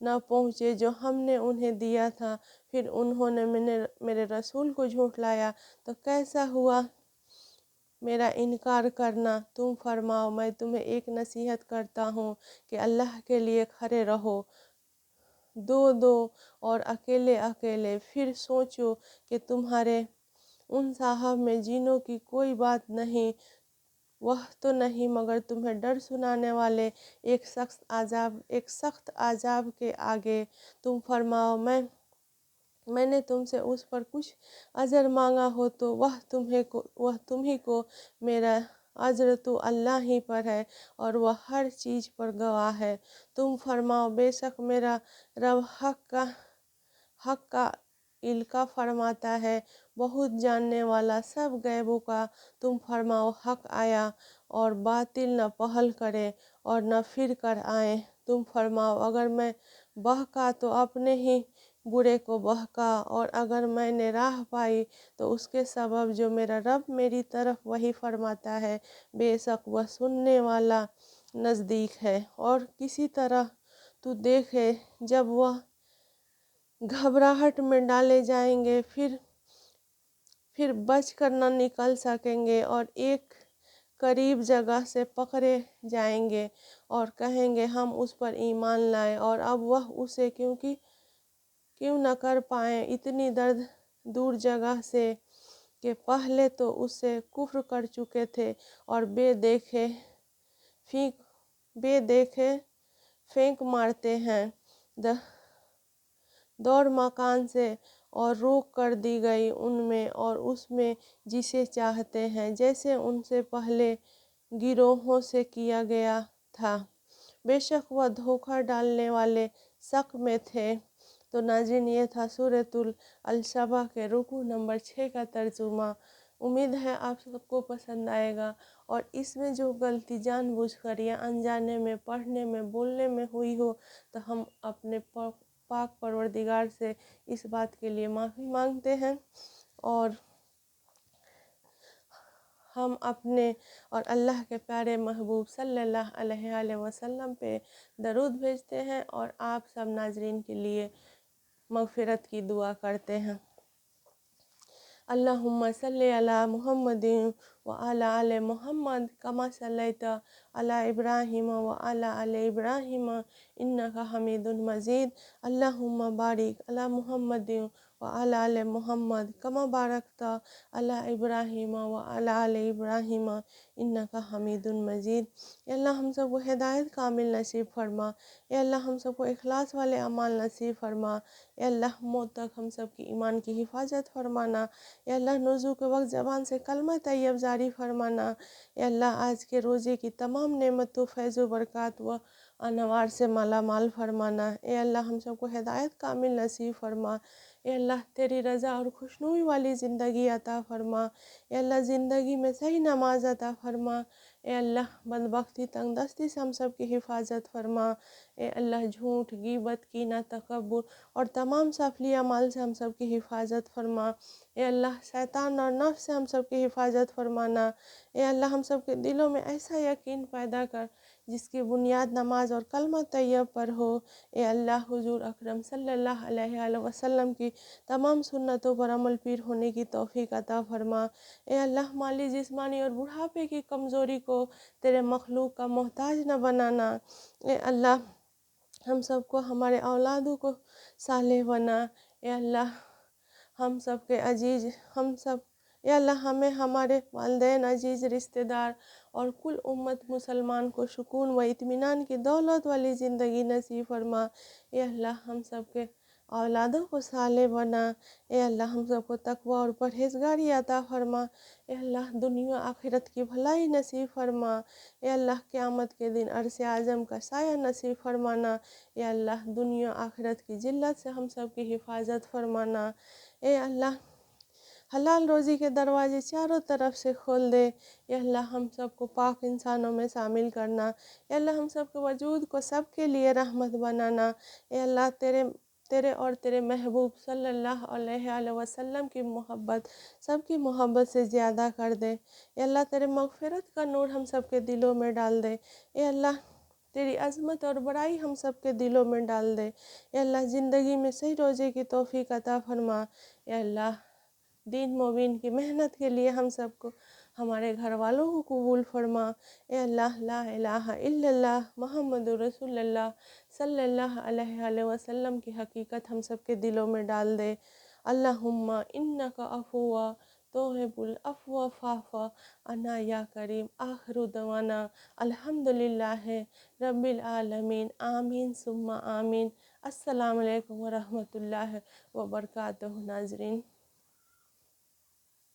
نہ پہنچے جو ہم نے انہیں دیا تھا، پھر انہوں نے میرے رسول کو جھٹلایا، تو کیسا ہوا میرا انکار کرنا۔ تم فرماؤ میں تمہیں ایک نصیحت کرتا ہوں کہ اللہ کے لیے کھڑے رہو، دو دو اور اکیلے اکیلے، پھر سوچو کہ تمہارے ان صاحب میں جنوں کی کوئی بات نہیں، وہ تو نہیں مگر تمہیں ڈر سنانے والے ایک سخت عذاب کے آگے۔ تم فرماؤ میں نے تم سے اس پر کچھ اجر مانگا ہو تو وہ تمہیں کو، میرا اجر تو اللہ ہی پر ہے اور وہ ہر چیز پر گواہ ہے۔ تم فرماؤ بے شک میرا رب حق کا القا فرماتا ہے، بہت جاننے والا سب غیبوں کا۔ تم فرماؤ حق آیا اور باطل نہ پہل کرے اور نہ پھر کر آئے۔ تم فرماؤ اگر میں بہکا تو اپنے ہی برے کو بہکا، اور اگر میں نے راہ پائی تو اس کے سبب جو میرا رب میری طرف وحی فرماتا ہے، بے شک وہ سننے والا نزدیک ہے۔ اور کسی طرح تو دیکھے جب وہ گھبراہٹ میں ڈالے جائیں گے، پھر بچ کر نہ نکل سکیں گے، اور ایک قریب جگہ سے پکڑے جائیں گے اور کہیں گے ہم اس پر ایمان لائے، اور اب وہ اسے کیوں نہ کر پائیں اتنی دور جگہ سے کہ پہلے تو اس سے کفر کر چکے تھے اور بے دیکھے پھینک مارتے ہیں دور مکان سے، اور روک کر دی گئی ان میں اور اس میں جسے چاہتے ہیں، جیسے ان سے پہلے گروہوں سے کیا گیا تھا، بے شک وہ دھوکہ ڈالنے والے شک میں تھے۔ تو ناظرین یہ تھا سورۃ الصبا کے رکوع نمبر 6 کا ترجمہ۔ امید ہے آپ سب کو پسند آئے گا، اور اس میں جو غلطی جان بوجھ کر یا انجانے میں پڑھنے میں بولنے میں ہوئی ہو تو ہم اپنے پاک پروردگار سے اس بات کے لیے معافی مانگتے ہیں، اور ہم اپنے اور اللہ کے پیارے محبوب صلی اللہ علیہ وسلم پہ درود بھیجتے ہیں، اور آپ سب ناظرین کے لیے مغفرت کی دعا کرتے ہیں۔ اللہم صلی علی محمد وعلی آل محمد کما صلیت علی ابراہیم وعلی آل ابراہیم انک حمید مجید۔ اللہم بارک علی محمد وعلی آل محمد کما بارکت علی ابراہیم وعلی آل ابراہیم انک حمید مجید۔ اے اللہ ہم سب کو ہدایت کامل نصیب فرما، اے اللہ ہم سب کو اخلاص والے اعمال نصیب فرما، اے اللہ موت تک ہم سب کی ایمان کی حفاظت فرمانا، اے اللہ نزول کے وقت زبان سے کلمہ طیب جاری فرمانا، اے اللہ آج کے روزے کی تمام نعمتوں، فیض و برکات و انوار سے مالا مال فرمانا، اے اللہ ہم سب کو ہدایت کامل نصیب فرما، اے اللہ تیری رضا اور خوشنودی والی زندگی عطا فرما، اے اللہ زندگی میں صحیح نماز عطا فرما، اے اللہ بدبختی تنگ دستی سے ہم سب کی حفاظت فرما، اے اللہ جھوٹ غیبت کینہ تکبر اور تمام سفلی اعمال سے ہم سب کی حفاظت فرما، اے اللہ شیطان اور نفس سے ہم سب کی حفاظت فرمانا، اے اللہ ہم سب کے دلوں میں ایسا یقین پیدا کر جس کی بنیاد نماز اور کلمہ طیب پر ہو، اے اللہ حضور اکرم صلی اللہ علیہ وسلم کی تمام سنتوں پر عمل پیر ہونے کی توفیق عطا فرما، اے اللہ مالی جسمانی اور بڑھاپے کی کمزوری کو تیرے مخلوق کا محتاج نہ بنانا، اے اللہ ہم سب کو ہمارے اولادوں کو صالح بنا، اے اللہ ہم سب کے عزیز اے اللہ ہمیں ہمارے والدین، عزیز رشتہ دار اور کل امت مسلمان کو سکون و اطمینان کی دولت والی زندگی نصیب فرما، اے اللہ ہم سب کے اولادوں کو صالح بنا، اے اللہ ہم سب کو تقوی اور پرہیزگاری عطا فرما، اے اللہ دنیا آخرت کی بھلائی نصیب فرما، اے اللہ قیامت کے دن عرش اعظم کا سایہ نصیب فرمانا، اے اللہ دنیا آخرت کی ذلت سے ہم سب کی حفاظت فرمانا، اے اللہ حلال روزی کے دروازے چاروں طرف سے کھول دے، اے اللہ ہم سب کو پاک انسانوں میں شامل کرنا، اے اللہ ہم سب کے وجود کو سب کے لیے رحمت بنانا، اے اللہ تیرے اور تیرے محبوب صلی اللہ علیہ وسلم کی محبت سب کی محبت سے زیادہ کر دے، اے اللہ تیرے مغفرت کا نور ہم سب کے دلوں میں ڈال دے، اے اللہ تیری عظمت اور بڑائی ہم سب کے دلوں میں ڈال دے۔ اے اللہ زندگی میں صحیح روزے کی توفیق عطا فرما۔ اے اللہ دین مبین کی محنت کے لیے ہم سب کو، ہمارے گھر والوں کو قبول فرما۔ اے اللہ لا الہ الا اللہ محمد رسول اللہ صلی اللہ علیہ وآلہ وسلم کی حقیقت ہم سب کے دلوں میں ڈال دے۔ اللہم انک عفو تحب العفو فاعف عنا یا کریم۔ آخر دعوانا الحمدللہ رب العالمین، آمین ثم آمین۔ السلام علیکم ورحمۃ اللہ وبرکاتہ ناظرین۔